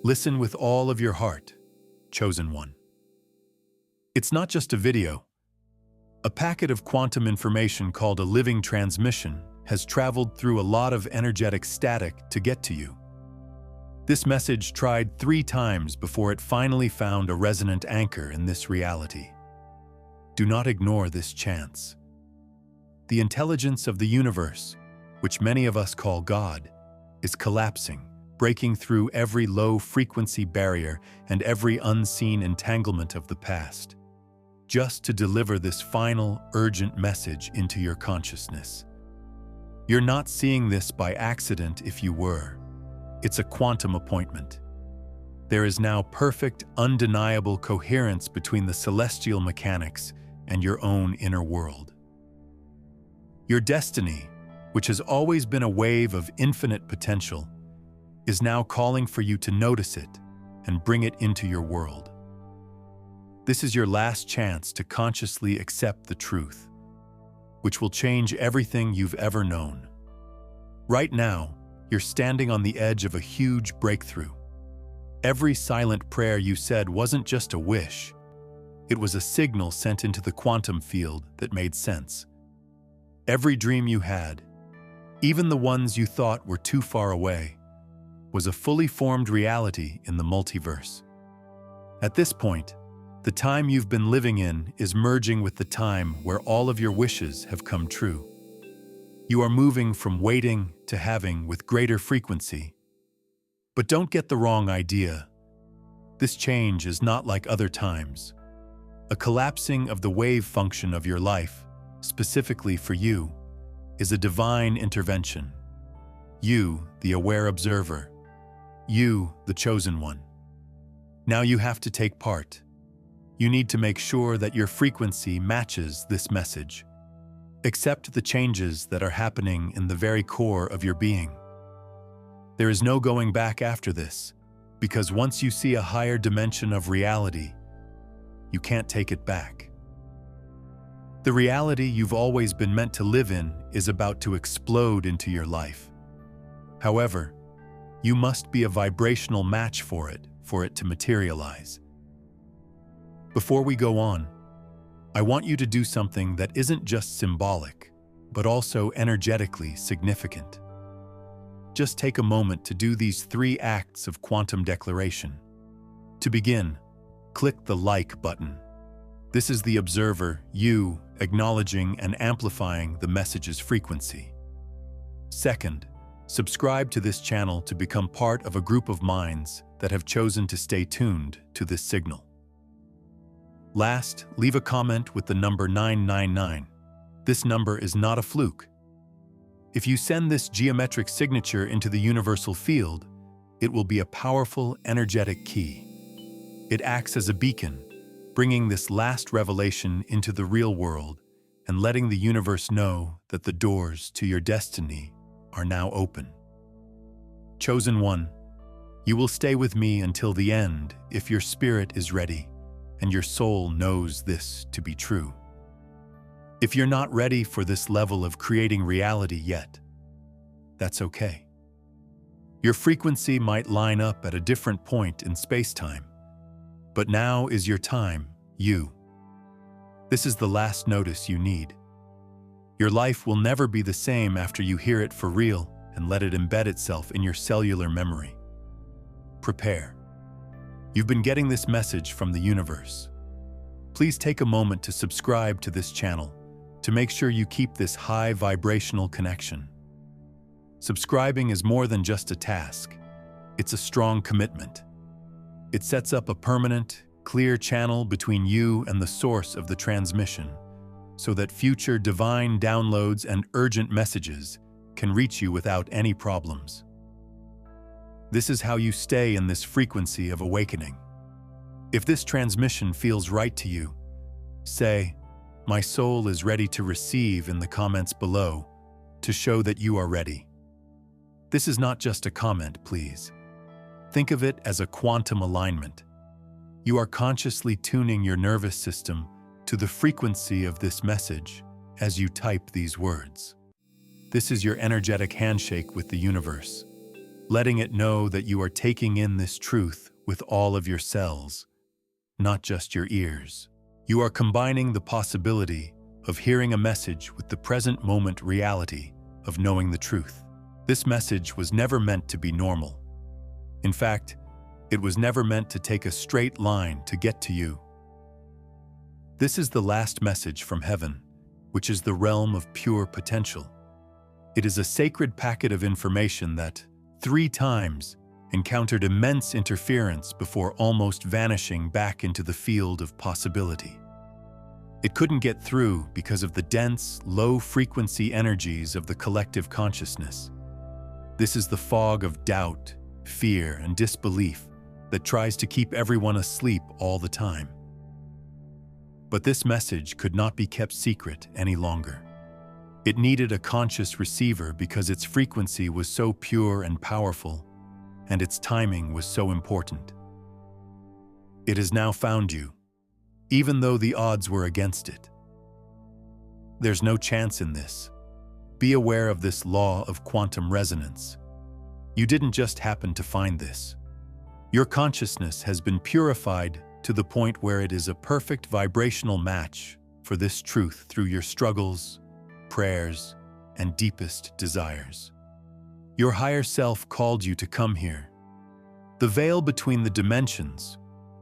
Listen with all of your heart, chosen one. It's not just a video. A packet of quantum information called a living transmission has traveled through a lot of energetic static to get to you. This message tried 3 times before it finally found a resonant anchor in this reality. Do not ignore this chance. The intelligence of the universe, which many of us call God, is collapsing, breaking through every low-frequency barrier and every unseen entanglement of the past, just to deliver this final, urgent message into your consciousness. You're not seeing this by accident if you were. It's a quantum appointment. There is now perfect, undeniable coherence between the celestial mechanics and your own inner world. Your destiny, which has always been a wave of infinite potential, is now calling for you to notice it and bring it into your world. This is your last chance to consciously accept the truth, which will change everything you've ever known. Right now, you're standing on the edge of a huge breakthrough. Every silent prayer you said wasn't just a wish. It was a signal sent into the quantum field that made sense. Every dream you had, even the ones you thought were too far away, was a fully formed reality in the multiverse. At this point, the time you've been living in is merging with the time where all of your wishes have come true. You are moving from waiting to having with greater frequency. But don't get the wrong idea. This change is not like other times. A collapsing of the wave function of your life, specifically for you, is a divine intervention. You, the aware observer. You, the chosen one. Now you have to take part. You need to make sure that your frequency matches this message. Accept the changes that are happening in the very core of your being. There is no going back after this, because once you see a higher dimension of reality, you can't take it back. The reality you've always been meant to live in is about to explode into your life. However, you must be a vibrational match for it to materialize. Before we go on, I want you to do something that isn't just symbolic, but also energetically significant. Just take a moment to do these 3 acts of quantum declaration. To begin, click the like button. This is the observer, you, acknowledging and amplifying the message's frequency. Second, subscribe to this channel to become part of a group of minds that have chosen to stay tuned to this signal. Last, leave a comment with the number 999. This number is not a fluke. If you send this geometric signature into the universal field, it will be a powerful, energetic key. It acts as a beacon, bringing this last revelation into the real world and letting the universe know that the doors to your destiny are now open. Chosen one, you will stay with me until the end if your spirit is ready and your soul knows this to be true. If you're not ready for this level of creating reality yet, that's okay. Your frequency might line up at a different point in space-time, but now is your time, you. This is the last notice you need. Your life will never be the same after you hear it for real and let it embed itself in your cellular memory. Prepare. You've been getting this message from the universe. Please take a moment to subscribe to this channel to make sure you keep this high vibrational connection. Subscribing is more than just a task. It's a strong commitment. It sets up a permanent, clear channel between you and the source of the transmission, so that future divine downloads and urgent messages can reach you without any problems. This is how you stay in this frequency of awakening. If this transmission feels right to you, say, "My soul is ready to receive" in the comments below to show that you are ready. This is not just a comment, please. Think of it as a quantum alignment. You are consciously tuning your nervous system to the frequency of this message as you type these words. This is your energetic handshake with the universe, letting it know that you are taking in this truth with all of your cells, not just your ears. You are combining the possibility of hearing a message with the present moment reality of knowing the truth. This message was never meant to be normal. In fact, it was never meant to take a straight line to get to you. This is the last message from heaven, which is the realm of pure potential. It is a sacred packet of information that, 3 times, encountered immense interference before almost vanishing back into the field of possibility. It couldn't get through because of the dense, low-frequency energies of the collective consciousness. This is the fog of doubt, fear, and disbelief that tries to keep everyone asleep all the time. But this message could not be kept secret any longer. It needed a conscious receiver because its frequency was so pure and powerful, and its timing was so important. It has now found you, even though the odds were against it. There's no chance in this. Be aware of this law of quantum resonance. You didn't just happen to find this. Your consciousness has been purified to the point where it is a perfect vibrational match for this truth through your struggles, prayers, and deepest desires. Your higher self called you to come here. The veil between the dimensions,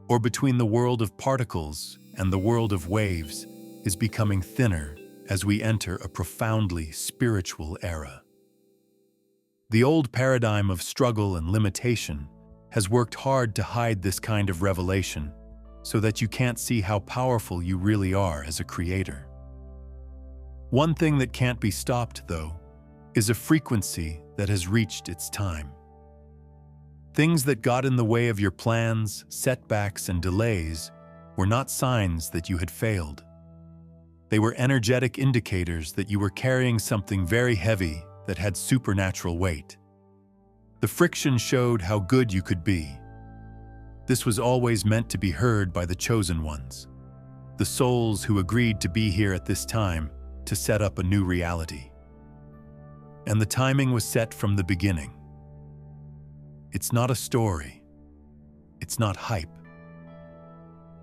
or between the world of particles and the world of waves, is becoming thinner as we enter a profoundly spiritual era. The old paradigm of struggle and limitation has worked hard to hide this kind of revelation so that you can't see how powerful you really are as a creator. One thing that can't be stopped, though, is a frequency that has reached its time. Things that got in the way of your plans, setbacks, and delays were not signs that you had failed. They were energetic indicators that you were carrying something very heavy that had supernatural weight. The friction showed how good you could be. This was always meant to be heard by the chosen ones, the souls who agreed to be here at this time to set up a new reality. And the timing was set from the beginning. It's not a story. It's not hype.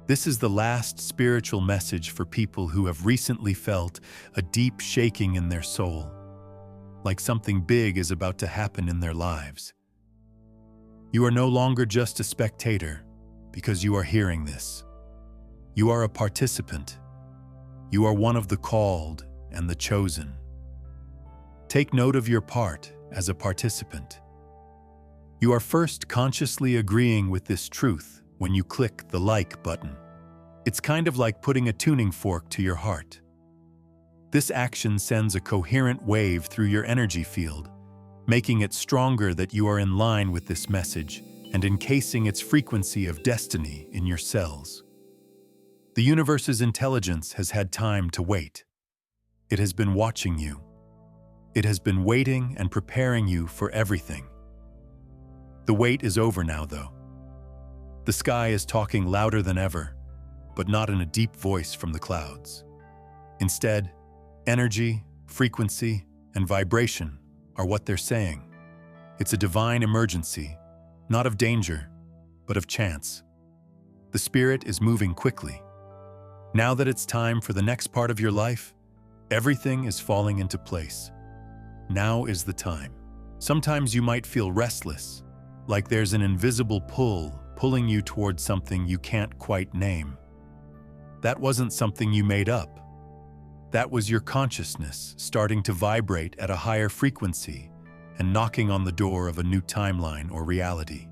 This is the last spiritual message for people who have recently felt a deep shaking in their soul, like something big is about to happen in their lives. You are no longer just a spectator because you are hearing this. You are a participant. You are one of the called and the chosen. Take note of your part as a participant. You are first consciously agreeing with this truth when you click the like button. It's kind of like putting a tuning fork to your heart. This action sends a coherent wave through your energy field, making it stronger that you are in line with this message and encasing its frequency of destiny in your cells. The universe's intelligence has had time to wait. It has been watching you. It has been waiting and preparing you for everything. The wait is over now, though. The sky is talking louder than ever, but not in a deep voice from the clouds. Instead, energy, frequency, and vibration are what they're saying. It's a divine emergency, not of danger, but of chance. The spirit is moving quickly. Now that it's time for the next part of your life, everything is falling into place. Now is the time. Sometimes you might feel restless, like there's an invisible pull pulling you towards something you can't quite name. That wasn't something you made up. That was your consciousness starting to vibrate at a higher frequency and knocking on the door of a new timeline or reality.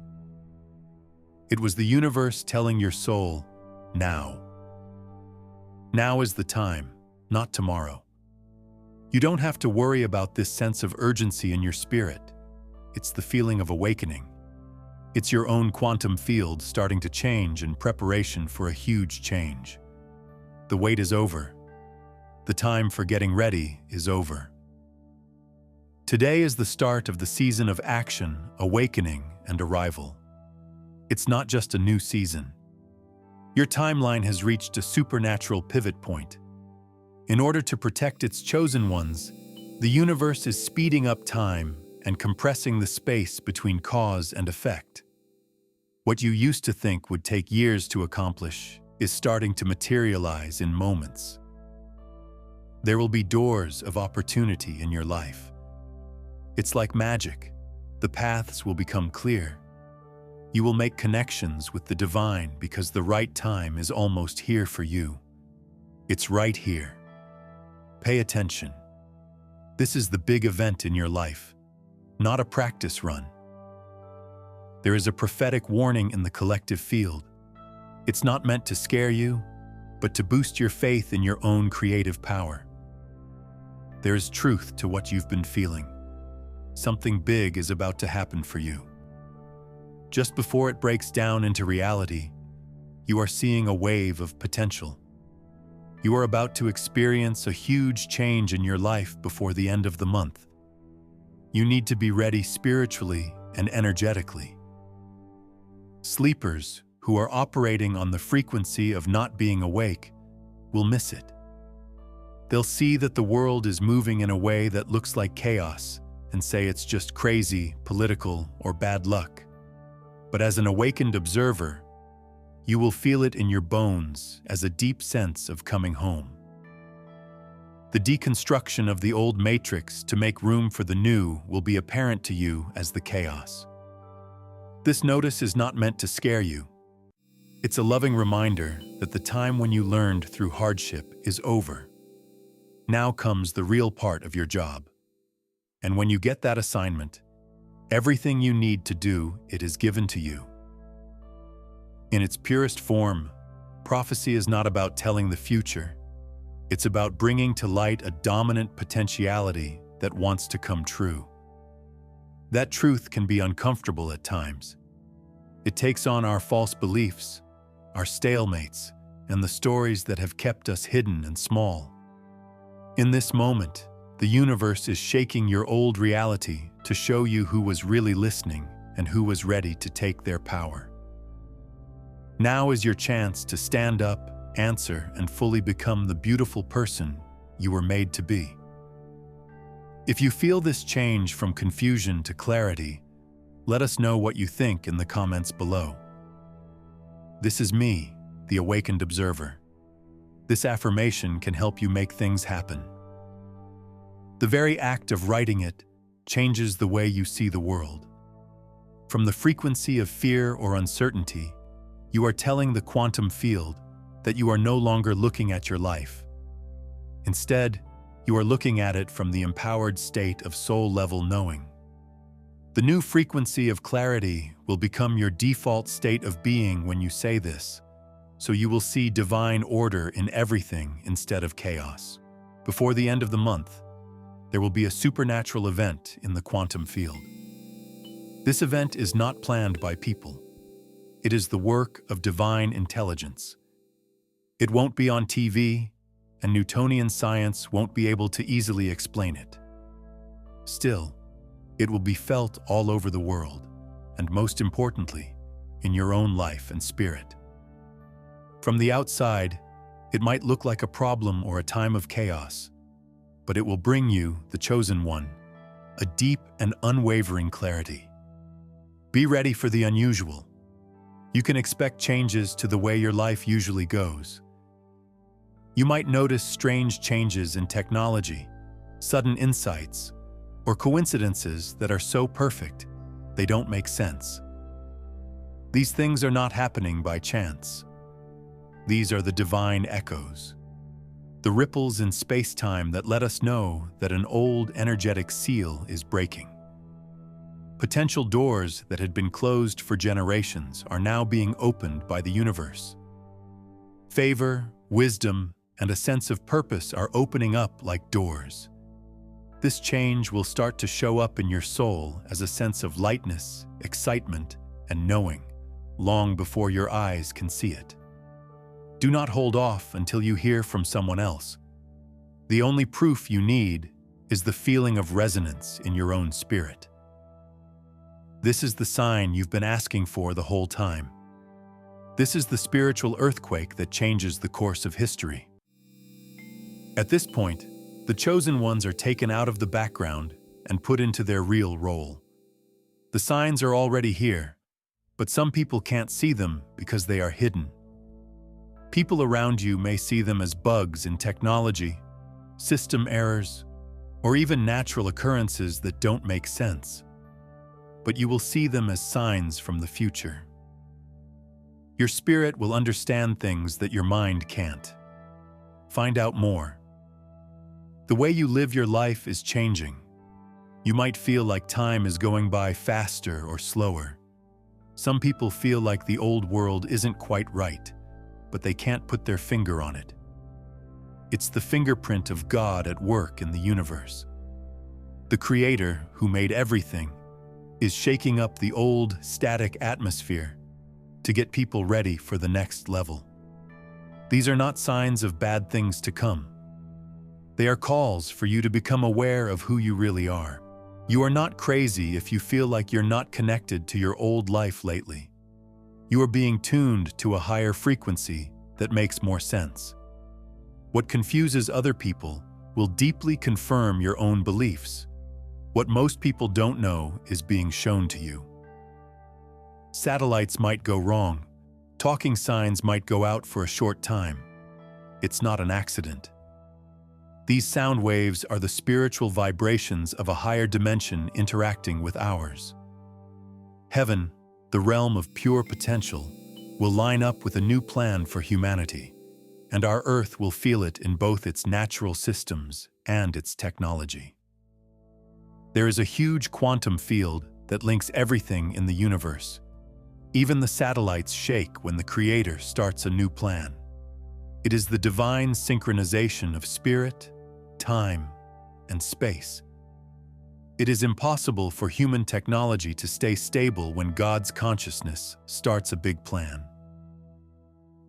It was the universe telling your soul, now. Now is the time, not tomorrow. You don't have to worry about this sense of urgency in your spirit. It's the feeling of awakening. It's your own quantum field starting to change in preparation for a huge change. The wait is over. The time for getting ready is over. Today is the start of the season of action, awakening, and arrival. It's not just a new season. Your timeline has reached a supernatural pivot point. In order to protect its chosen ones, the universe is speeding up time and compressing the space between cause and effect. What you used to think would take years to accomplish is starting to materialize in moments. There will be doors of opportunity in your life. It's like magic. The paths will become clear. You will make connections with the divine because the right time is almost here for you. It's right here. Pay attention. This is the big event in your life, not a practice run. There is a prophetic warning in the collective field. It's not meant to scare you, but to boost your faith in your own creative power. There is truth to what you've been feeling. Something big is about to happen for you. Just before it breaks down into reality, you are seeing a wave of potential. You are about to experience a huge change in your life before the end of the month. You need to be ready spiritually and energetically. Sleepers who are operating on the frequency of not being awake will miss it. They'll see that the world is moving in a way that looks like chaos and say it's just crazy, political, or bad luck. But as an awakened observer, you will feel it in your bones as a deep sense of coming home. The deconstruction of the old matrix to make room for the new will be apparent to you as the chaos. This notice is not meant to scare you. It's a loving reminder that the time when you learned through hardship is over. Now comes the real part of your job. And when you get that assignment, everything you need to do it is given to you. In its purest form, prophecy is not about telling the future. It's about bringing to light a dominant potentiality that wants to come true. That truth can be uncomfortable at times. It takes on our false beliefs, our stalemates, and the stories that have kept us hidden and small. In this moment, the universe is shaking your old reality to show you who was really listening and who was ready to take their power. Now is your chance to stand up, answer, and fully become the beautiful person you were made to be. If you feel this change from confusion to clarity, let us know what you think in the comments below. This is me, the Awakened Observer. This affirmation can help you make things happen. The very act of writing it changes the way you see the world. From the frequency of fear or uncertainty, you are telling the quantum field that you are no longer looking at your life. Instead, you are looking at it from the empowered state of soul-level knowing. The new frequency of clarity will become your default state of being when you say this, so you will see divine order in everything instead of chaos. Before the end of the month, there will be a supernatural event in the quantum field. This event is not planned by people. It is the work of divine intelligence. It won't be on TV, and Newtonian science won't be able to easily explain it. Still, it will be felt all over the world, and most importantly, in your own life and spirit. From the outside, it might look like a problem or a time of chaos, but it will bring you, the chosen one, a deep and unwavering clarity. Be ready for the unusual. You can expect changes to the way your life usually goes. You might notice strange changes in technology, sudden insights, or coincidences that are so perfect they don't make sense. These things are not happening by chance. These are the divine echoes, the ripples in space-time that let us know that an old energetic seal is breaking. Potential doors that had been closed for generations are now being opened by the universe. Favor, wisdom, and a sense of purpose are opening up like doors. This change will start to show up in your soul as a sense of lightness, excitement, and knowing, long before your eyes can see it. Do not hold off until you hear from someone else. The only proof you need is the feeling of resonance in your own spirit. This is the sign you've been asking for the whole time. This is the spiritual earthquake that changes the course of history. At this point, the chosen ones are taken out of the background and put into their real role. The signs are already here, but some people can't see them because they are hidden. People around you may see them as bugs in technology, system errors, or even natural occurrences that don't make sense. But you will see them as signs from the future. Your spirit will understand things that your mind can't. Find out more. The way you live your life is changing. You might feel like time is going by faster or slower. Some people feel like the old world isn't quite right, but they can't put their finger on it. It's the fingerprint of God at work in the universe. The Creator, who made everything, is shaking up the old, static atmosphere to get people ready for the next level. These are not signs of bad things to come. They are calls for you to become aware of who you really are. You are not crazy if you feel like you're not connected to your old life lately. You are being tuned to a higher frequency that makes more sense. What confuses other people will deeply confirm your own beliefs. What most people don't know is being shown to you. Satellites might go wrong. Talking signs might go out for a short time. It's not an accident. These sound waves are the spiritual vibrations of a higher dimension interacting with ours. Heaven, the realm of pure potential, will line up with a new plan for humanity, and our Earth will feel it in both its natural systems and its technology. There is a huge quantum field that links everything in the universe. Even the satellites shake when the Creator starts a new plan. It is the divine synchronization of spirit, time, and space. It is impossible for human technology to stay stable when God's consciousness starts a big plan.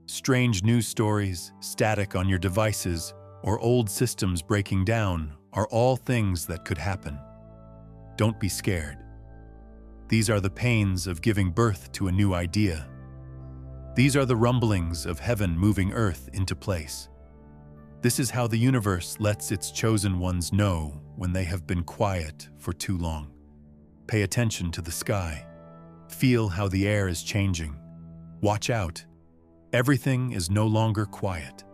Strange news stories, static on your devices, or old systems breaking down are all things that could happen. Don't be scared. These are the pains of giving birth to a new idea. These are the rumblings of heaven moving earth into place. This is how the universe lets its chosen ones know when they have been quiet for too long. Pay attention to the sky. Feel how the air is changing. Watch out. Everything is no longer quiet.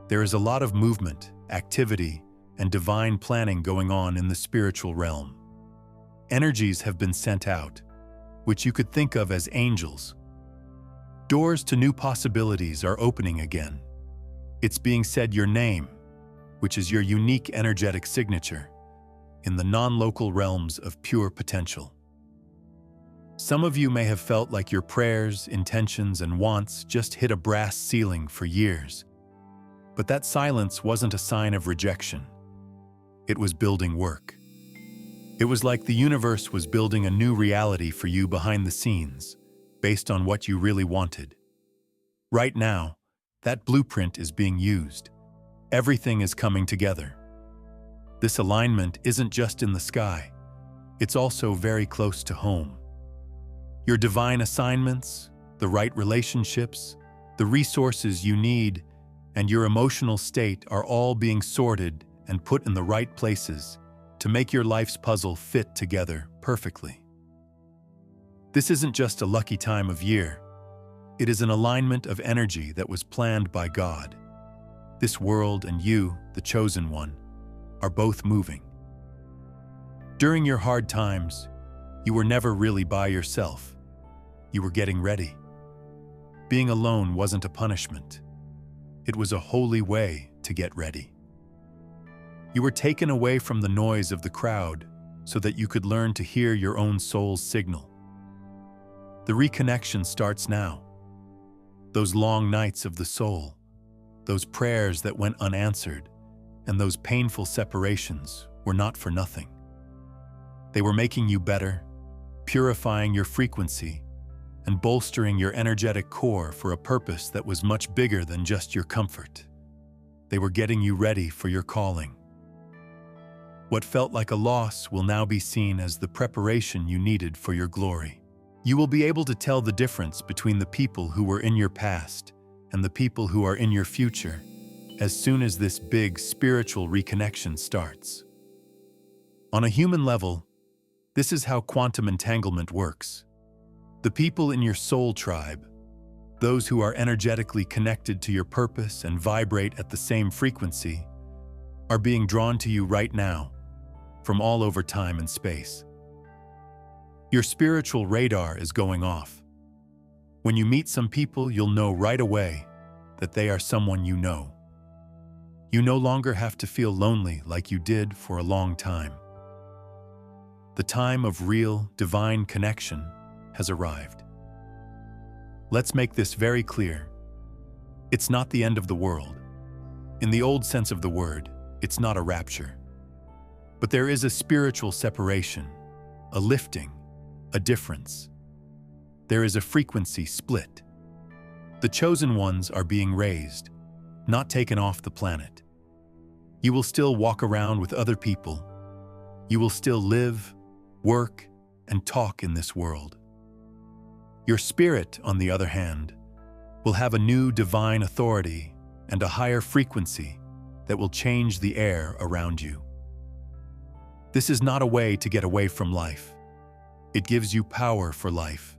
There is a lot of movement, activity, and divine planning going on in the spiritual realm. Energies have been sent out, which you could think of as angels. Doors to new possibilities are opening again. It's being said your name, which is your unique energetic signature, in the non-local realms of pure potential. Some of you may have felt like your prayers, intentions, and wants just hit a brass ceiling for years. But that silence wasn't a sign of rejection. It was building work. It was like the universe was building a new reality for you behind the scenes, based on what you really wanted. Right now, that blueprint is being used. Everything is coming together. This alignment isn't just in the sky. It's also very close to home. Your divine assignments, the right relationships, the resources you need, and your emotional state are all being sorted and put in the right places to make your life's puzzle fit together perfectly. This isn't just a lucky time of year. It is an alignment of energy that was planned by God. This world and you, the chosen one, are both moving. During your hard times, you were never really by yourself. You were getting ready. Being alone wasn't a punishment. It was a holy way to get ready. You were taken away from the noise of the crowd so that you could learn to hear your own soul's signal. The reconnection starts now. Those long nights of the soul, those prayers that went unanswered, and those painful separations were not for nothing. They were making you better, purifying your frequency, and bolstering your energetic core for a purpose that was much bigger than just your comfort. They were getting you ready for your calling. What felt like a loss will now be seen as the preparation you needed for your glory. You will be able to tell the difference between the people who were in your past and the people who are in your future as soon as this big spiritual reconnection starts. On a human level, this is how quantum entanglement works. The people in your soul tribe, those who are energetically connected to your purpose and vibrate at the same frequency, are being drawn to you right now, from all over time and space. Your spiritual radar is going off. When you meet some people, you'll know right away that they are someone you know. You no longer have to feel lonely like you did for a long time. The time of real, divine connection has arrived. Let's make this very clear. It's not the end of the world. In the old sense of the word, it's not a rapture. But there is a spiritual separation, a lifting, a difference. There is a frequency split. The chosen ones are being raised, not taken off the planet. You will still walk around with other people. You will still live, work, and talk in this world. Your spirit, on the other hand, will have a new divine authority and a higher frequency that will change the air around you. This is not a way to get away from life. It gives you power for life.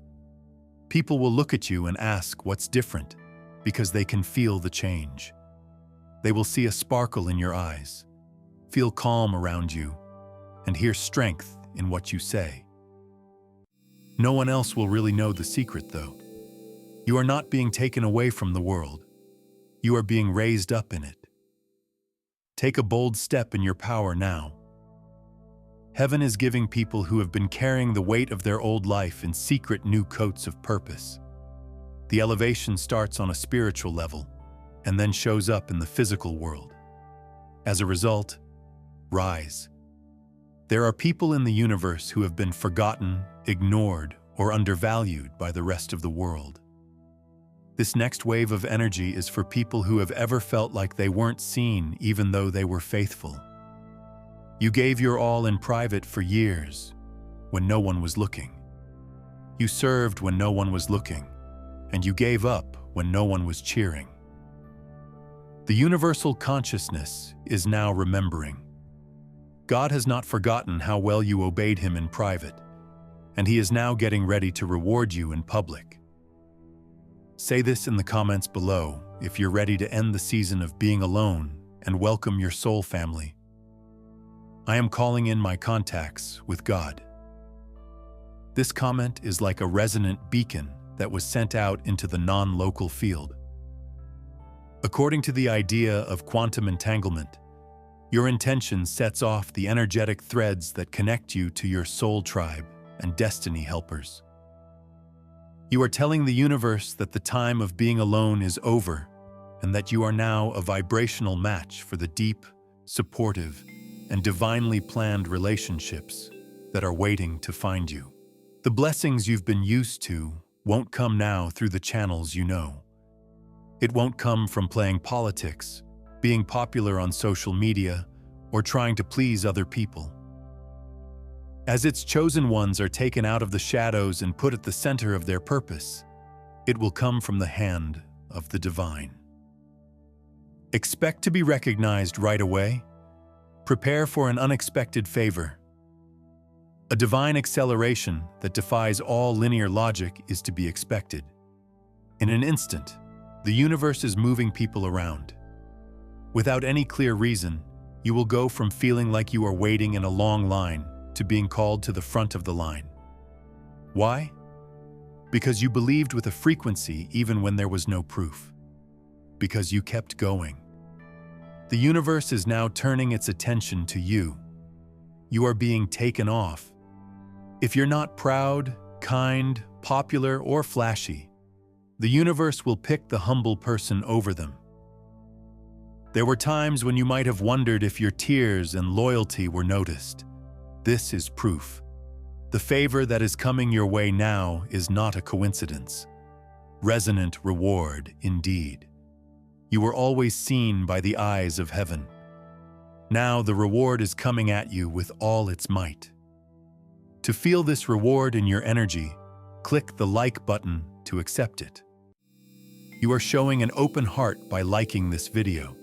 People will look at you and ask what's different because they can feel the change. They will see a sparkle in your eyes, feel calm around you, and hear strength in what you say. No one else will really know the secret, though. You are not being taken away from the world. You are being raised up in it. Take a bold step in your power now. Heaven is giving people who have been carrying the weight of their old life in secret new coats of purpose. The elevation starts on a spiritual level and then shows up in the physical world. As a result, rise. There are people in the universe who have been forgotten, ignored, or undervalued by the rest of the world. This next wave of energy is for people who have ever felt like they weren't seen even though they were faithful. You gave your all in private for years, when no one was looking. You served when no one was looking, and you gave up when no one was cheering. The universal consciousness is now remembering. God has not forgotten how well you obeyed Him in private, and He is now getting ready to reward you in public. Say this in the comments below if you're ready to end the season of being alone and welcome your soul family. I am calling in my contacts with God. This comment is like a resonant beacon that was sent out into the non-local field. According to the idea of quantum entanglement, your intention sets off the energetic threads that connect you to your soul tribe and destiny helpers. You are telling the universe that the time of being alone is over and that you are now a vibrational match for the deep, supportive, and divinely planned relationships that are waiting to find you. The blessings you've been used to won't come now through the channels you know. It won't come from playing politics, being popular on social media, or trying to please other people. As its chosen ones are taken out of the shadows and put at the center of their purpose, it will come from the hand of the divine. Expect to be recognized right away. Prepare for an unexpected favor. A divine acceleration that defies all linear logic is to be expected. In an instant, the universe is moving people around. Without any clear reason, you will go from feeling like you are waiting in a long line to being called to the front of the line. Why? Because you believed with a frequency even when there was no proof. Because you kept going. The universe is now turning its attention to you. You are being taken off. If you're not proud, kind, popular, or flashy, the universe will pick the humble person over them. There were times when you might have wondered if your tears and loyalty were noticed. This is proof. The favor that is coming your way now is not a coincidence. Resonant reward, indeed. You were always seen by the eyes of heaven. Now the reward is coming at you with all its might. To feel this reward in your energy, click the like button to accept it. You are showing an open heart by liking this video.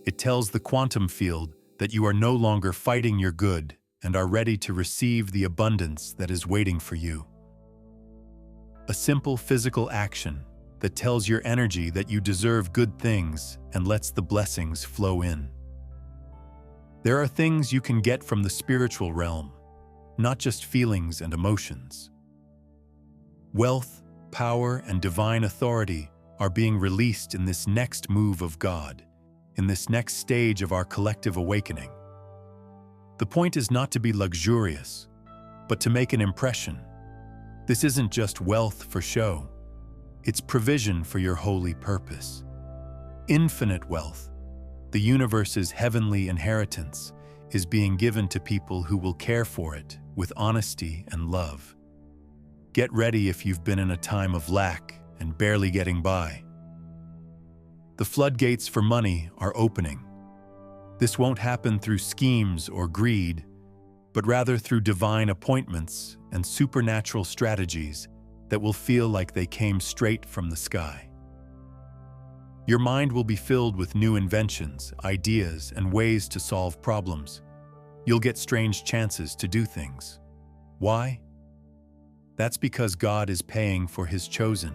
It tells the quantum field that you are no longer fighting your good and are ready to receive the abundance that is waiting for you. A simple physical action that tells your energy that you deserve good things and lets the blessings flow in. There are things you can get from the spiritual realm, not just feelings and emotions. Wealth, power, and divine authority are being released in this next move of God, in this next stage of our collective awakening. The point is not to be luxurious, but to make an impression. This isn't just wealth for show. It's provision for your holy purpose. Infinite wealth, the universe's heavenly inheritance, is being given to people who will care for it with honesty and love. Get ready if you've been in a time of lack and barely getting by. The floodgates for money are opening. This won't happen through schemes or greed, but rather through divine appointments and supernatural strategies that will feel like they came straight from the sky. Your mind will be filled with new inventions, ideas, and ways to solve problems. You'll get strange chances to do things. Why? That's because God is paying for His chosen.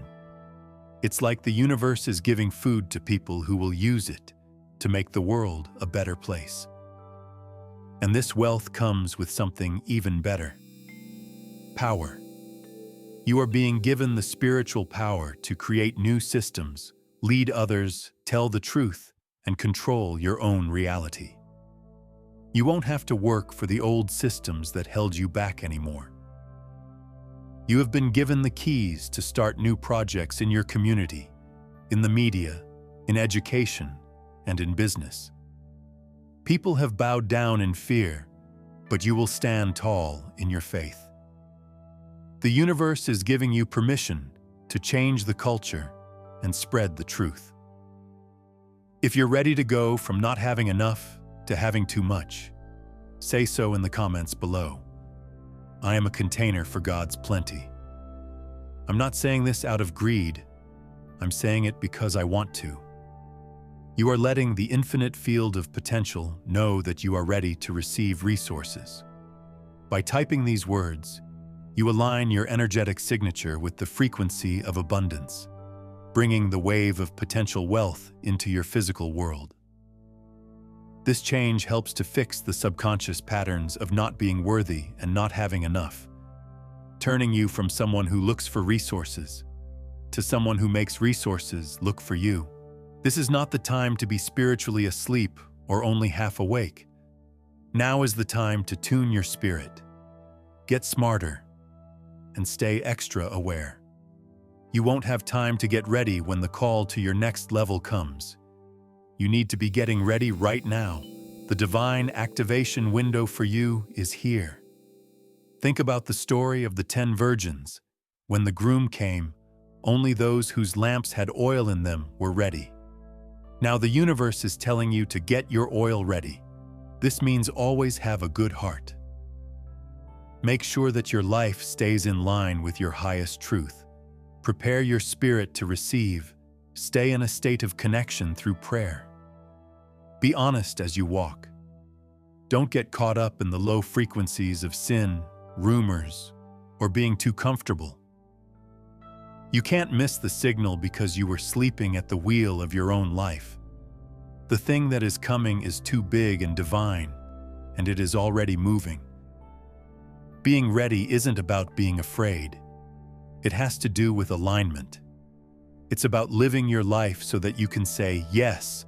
It's like the universe is giving food to people who will use it to make the world a better place. And this wealth comes with something even better: power. You are being given the spiritual power to create new systems, lead others, tell the truth, and control your own reality. You won't have to work for the old systems that held you back anymore. You have been given the keys to start new projects in your community, in the media, in education, and in business. People have bowed down in fear, but you will stand tall in your faith. The universe is giving you permission to change the culture and spread the truth. If you're ready to go from not having enough to having too much, say so in the comments below. I am a container for God's plenty. I'm not saying this out of greed. I'm saying it because I want to. You are letting the infinite field of potential know that you are ready to receive resources. By typing these words, you align your energetic signature with the frequency of abundance, bringing the wave of potential wealth into your physical world. This change helps to fix the subconscious patterns of not being worthy and not having enough, turning you from someone who looks for resources to someone who makes resources look for you. This is not the time to be spiritually asleep or only half awake. Now is the time to tune your spirit, get smarter, and stay extra aware. You won't have time to get ready when the call to your next level comes. You need to be getting ready right now. The divine activation window for you is here. Think about the story of the 10 virgins. When the groom came, only those whose lamps had oil in them were ready. Now the universe is telling you to get your oil ready. This means always have a good heart. Make sure that your life stays in line with your highest truth. Prepare your spirit to receive. Stay in a state of connection through prayer. Be honest as you walk. Don't get caught up in the low frequencies of sin, rumors, or being too comfortable. You can't miss the signal because you were sleeping at the wheel of your own life. The thing that is coming is too big and divine, and it is already moving. Being ready isn't about being afraid. It has to do with alignment. It's about living your life so that you can say yes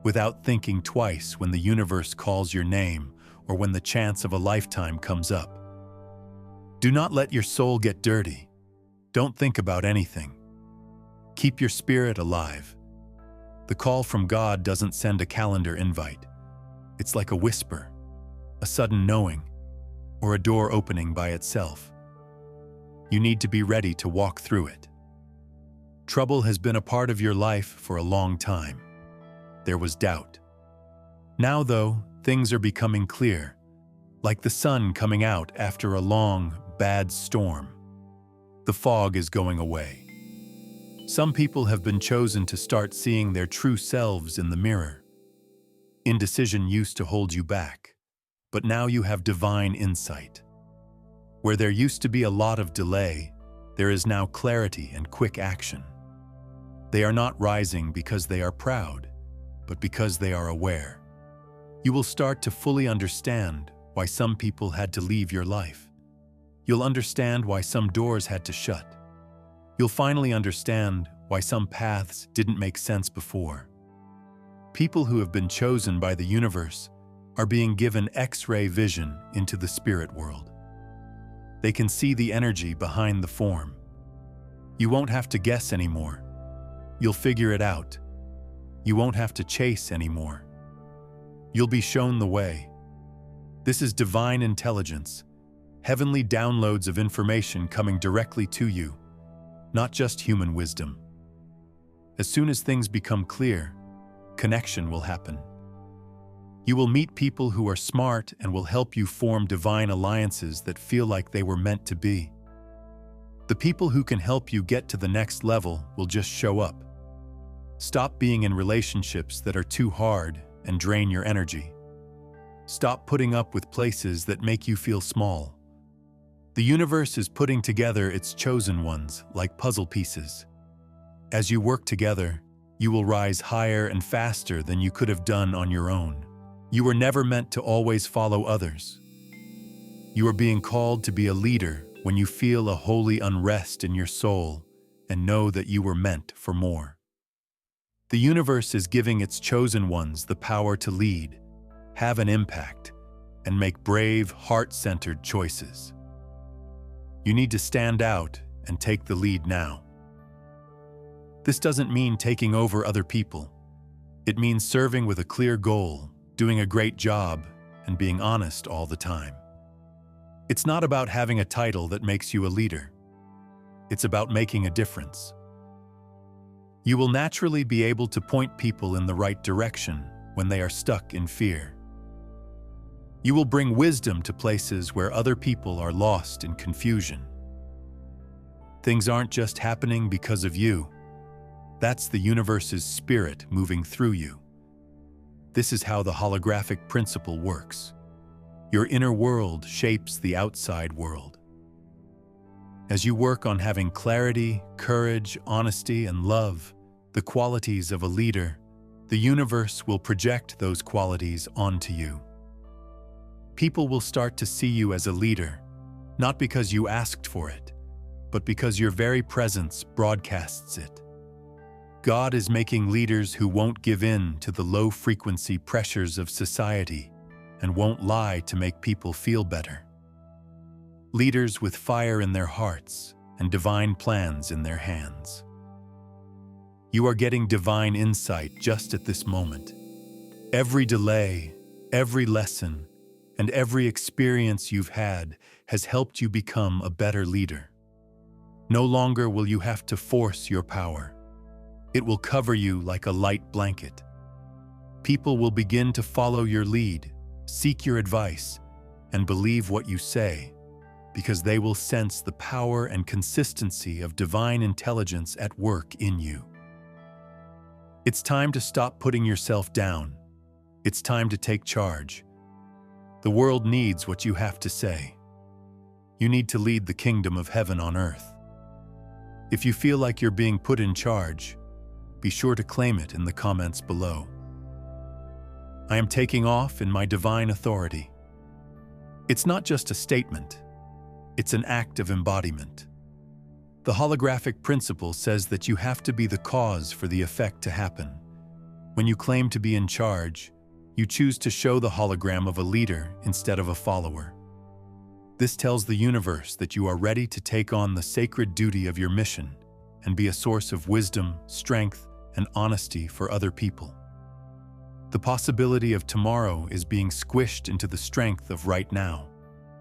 without thinking twice when the universe calls your name or when the chance of a lifetime comes up. Do not let your soul get dirty. Don't think about anything. Keep your spirit alive. The call from God doesn't send a calendar invite. It's like a whisper, a sudden knowing, or a door opening by itself. You need to be ready to walk through it. Trouble has been a part of your life for a long time. There was doubt. Now, though, things are becoming clear, like the sun coming out after a long, bad storm. The fog is going away. Some people have been chosen to start seeing their true selves in the mirror. Indecision used to hold you back. but now you have divine insight. Where there used to be a lot of delay, there is now clarity and quick action. They are not rising because they are proud, but because they are aware. You will start to fully understand why some people had to leave your life. You'll understand why some doors had to shut. You'll finally understand why some paths didn't make sense before. People who have been chosen by the universe are being given X-ray vision into the spirit world. They can see the energy behind the form. You won't have to guess anymore. You'll figure it out. You won't have to chase anymore. You'll be shown the way. This is divine intelligence, heavenly downloads of information coming directly to you, not just human wisdom. As soon as things become clear, connection will happen. You will meet people who are smart and will help you form divine alliances that feel like they were meant to be. The people who can help you get to the next level will just show up. Stop being in relationships that are too hard and drain your energy. Stop putting up with places that make you feel small. The universe is putting together its chosen ones like puzzle pieces. As you work together, you will rise higher and faster than you could have done on your own. You were never meant to always follow others. You are being called to be a leader when you feel a holy unrest in your soul and know that you were meant for more. The universe is giving its chosen ones the power to lead, have an impact, and make brave, heart-centered choices. You need to stand out and take the lead now. This doesn't mean taking over other people. It means serving with a clear goal, doing a great job, and being honest all the time. It's not about having a title that makes you a leader. It's about making a difference. You will naturally be able to point people in the right direction when they are stuck in fear. You will bring wisdom to places where other people are lost in confusion. Things aren't just happening because of you. That's the universe's spirit moving through you. This is how the holographic principle works. Your inner world shapes the outside world. As you work on having clarity, courage, honesty, and love, the qualities of a leader, the universe will project those qualities onto you. People will start to see you as a leader, not because you asked for it, but because your very presence broadcasts it. God is making leaders who won't give in to the low-frequency pressures of society and won't lie to make people feel better. Leaders with fire in their hearts and divine plans in their hands. You are getting divine insight just at this moment. Every delay, every lesson, and every experience you've had has helped you become a better leader. No longer will you have to force your power. It will cover you like a light blanket. People will begin to follow your lead, seek your advice, and believe what you say, because they will sense the power and consistency of divine intelligence at work in you. It's time to stop putting yourself down. It's time to take charge. The world needs what you have to say. You need to lead the kingdom of heaven on earth. If you feel like you're being put in charge, be sure to claim it in the comments below. I am taking off in my divine authority. It's not just a statement, it's an act of embodiment. The holographic principle says that you have to be the cause for the effect to happen. When you claim to be in charge, you choose to show the hologram of a leader instead of a follower. This tells the universe that you are ready to take on the sacred duty of your mission and be a source of wisdom, strength, and honesty for other people. The possibility of tomorrow is being squished into the strength of right now.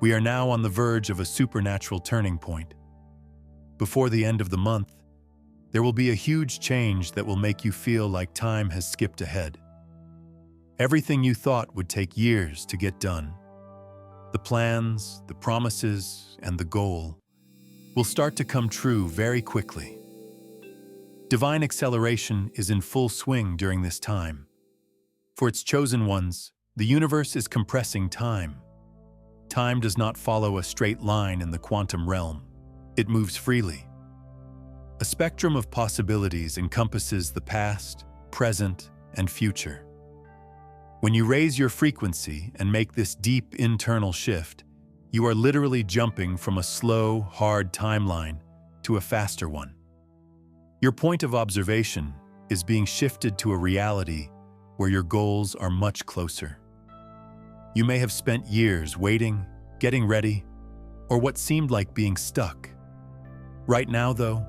We are now on the verge of a supernatural turning point. Before the end of the month, there will be a huge change that will make you feel like time has skipped ahead. Everything you thought would take years to get done, the plans, the promises, and the goal, will start to come true very quickly. Divine acceleration is in full swing during this time. For its chosen ones, the universe is compressing time, Time does not follow a straight line in the quantum realm. It moves freely. A spectrum of possibilities encompasses the past, present, and future. When you raise your frequency and make this deep internal shift, you are literally jumping from a slow, hard timeline to a faster one. Your point of observation is being shifted to a reality where your goals are much closer. You may have spent years waiting, getting ready, or what seemed like being stuck. Right now, though,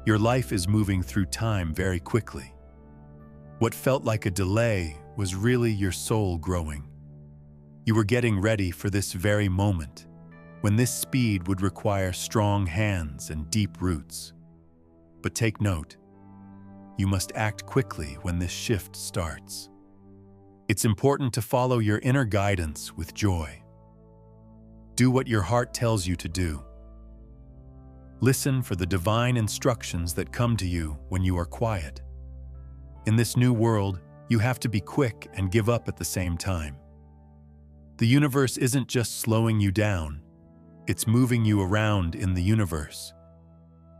your life is moving through time very quickly. What felt like a delay was really your soul growing. You were getting ready for this very moment, when this speed would require strong hands and deep roots. But take note, you must act quickly when this shift starts. It's important to follow your inner guidance with joy. Do what your heart tells you to do. Listen for the divine instructions that come to you when you are quiet. In this new world, you have to be quick and give up at the same time. The universe isn't just slowing you down, it's moving you around in the universe.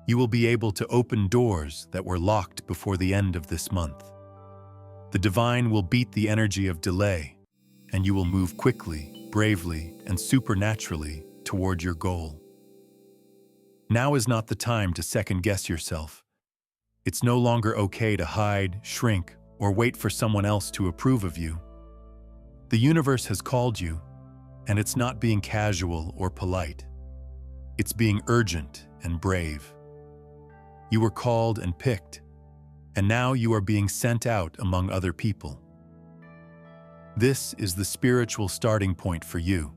You will be able to open doors that were locked before the end of this month. The divine will beat the energy of delay, and you will move quickly, bravely, and supernaturally toward your goal. Now is not the time to second-guess yourself. It's no longer okay to hide, shrink, or wait for someone else to approve of you. The universe has called you, and it's not being casual or polite. It's being urgent and brave. You were called and picked, and now you are being sent out among other people. This is the spiritual starting point for you.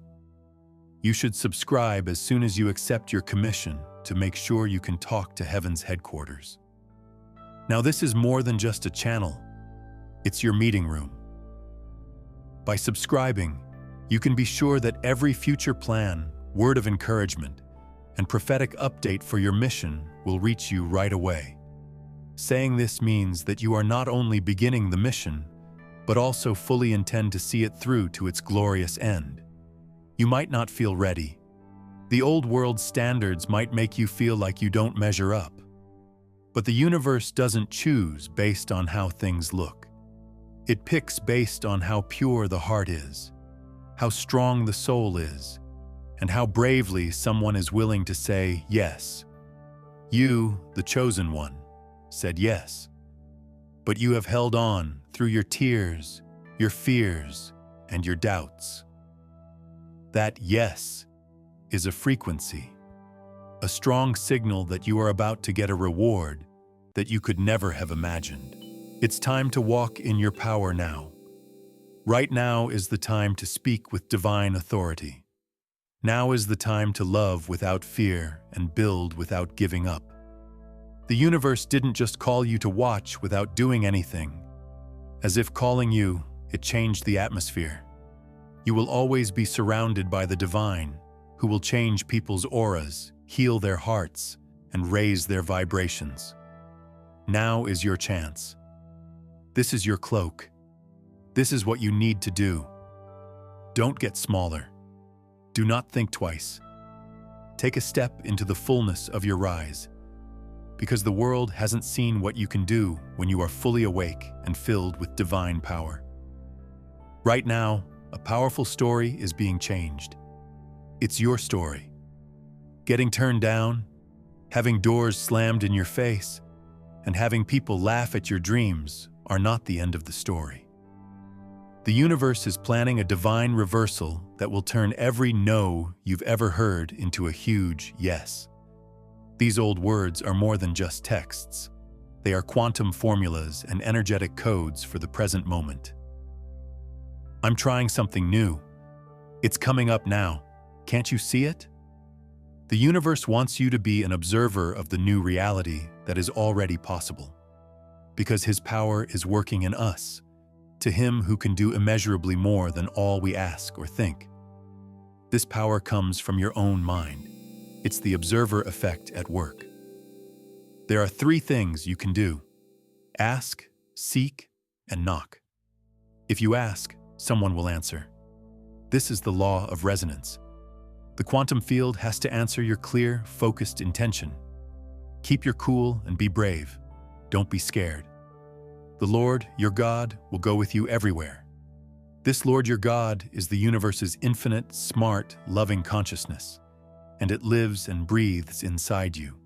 You should subscribe as soon as you accept your commission to make sure you can talk to Heaven's headquarters. Now, this is more than just a channel. It's your meeting room. By subscribing, you can be sure that every future plan, word of encouragement, and prophetic update for your mission will reach you right away. Saying this means that you are not only beginning the mission, but also fully intend to see it through to its glorious end. You might not feel ready. The old world standards might make you feel like you don't measure up. But the universe doesn't choose based on how things look. It picks based on how pure the heart is, how strong the soul is, and how bravely someone is willing to say yes. You, the chosen one, said yes. But you have held on through your tears, your fears, and your doubts. That yes is a frequency, a strong signal that you are about to get a reward that you could never have imagined. It's time to walk in your power now. Right now is the time to speak with divine authority. Now is the time to love without fear and build without giving up. The universe didn't just call you to watch without doing anything. As if calling you, it changed the atmosphere. You will always be surrounded by the divine, who will change people's auras, heal their hearts, and raise their vibrations. Now is your chance. This is your cloak. This is what you need to do. Don't get smaller. Do not think twice. Take a step into the fullness of your rise, because the world hasn't seen what you can do when you are fully awake and filled with divine power. Right now, a powerful story is being changed. It's your story. Getting turned down, having doors slammed in your face, and having people laugh at your dreams are not the end of the story. The universe is planning a divine reversal that will turn every no you've ever heard into a huge yes. These old words are more than just texts. They are quantum formulas and energetic codes for the present moment. I'm trying something new. It's coming up now. Can't you see it? The universe wants you to be an observer of the new reality that is already possible, because His power is working in us, to Him who can do immeasurably more than all we ask or think. This power comes from your own mind. It's the observer effect at work. There are 3 things you can do: ask, seek, and knock. If you ask, someone will answer. This is the law of resonance. The quantum field has to answer your clear, focused intention. Keep your cool and be brave. Don't be scared. The Lord, your God, will go with you everywhere. This Lord your God is the universe's infinite, smart, loving consciousness, and it lives and breathes inside you.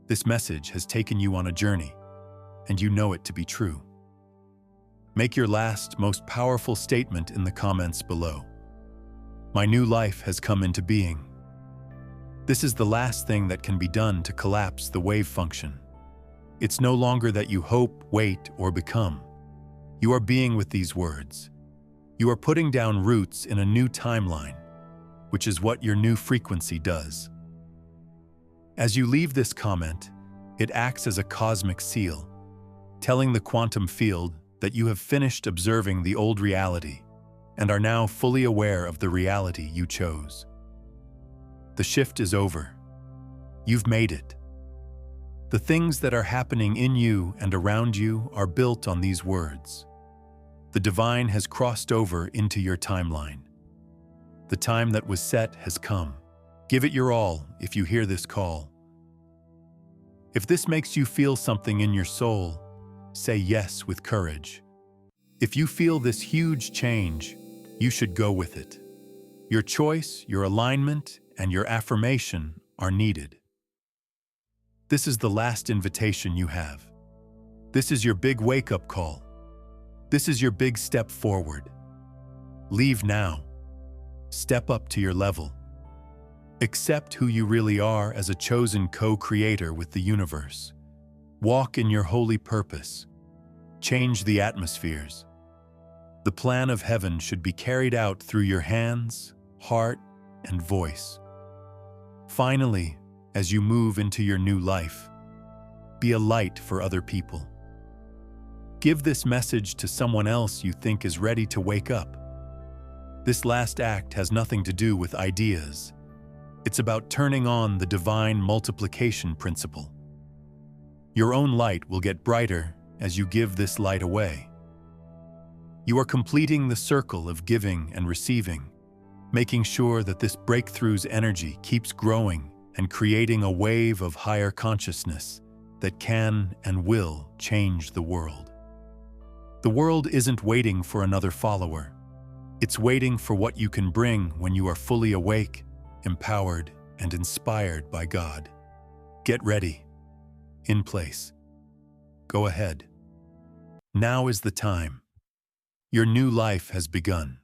This message has taken you on a journey, and you know it to be true. Make your last, most powerful statement in the comments below. My new life has come into being. This is the last thing that can be done to collapse the wave function. It's no longer that you hope, wait, or become. You are being with these words. You are putting down roots in a new timeline, which is what your new frequency does. As you leave this comment, it acts as a cosmic seal, telling the quantum field that you have finished observing the old reality and are now fully aware of the reality you chose. The shift is over. You've made it. The things that are happening in you and around you are built on these words. The divine has crossed over into your timeline. The time that was set has come. Give it your all if you hear this call. If this makes you feel something in your soul, say yes with courage. If you feel this huge change, you should go with it. Your choice, your alignment, and your affirmation are needed. This is the last invitation you have. This is your big wake-up call. This is your big step forward. Leave now. Step up to your level. Accept who you really are as a chosen co-creator with the universe. Walk in your holy purpose. Change the atmospheres. The plan of heaven should be carried out through your hands, heart, and voice. Finally, as you move into your new life, be a light for other people. Give this message to someone else you think is ready to wake up. This last act has nothing to do with ideas. It's about turning on the divine multiplication principle. Your own light will get brighter as you give this light away. You are completing the circle of giving and receiving, making sure that this breakthrough's energy keeps growing and creating a wave of higher consciousness that can and will change the world. The world isn't waiting for another follower. It's waiting for what you can bring when you are fully awake, empowered, and inspired by God. Get ready. In place. Go ahead. Now is the time. Your new life has begun.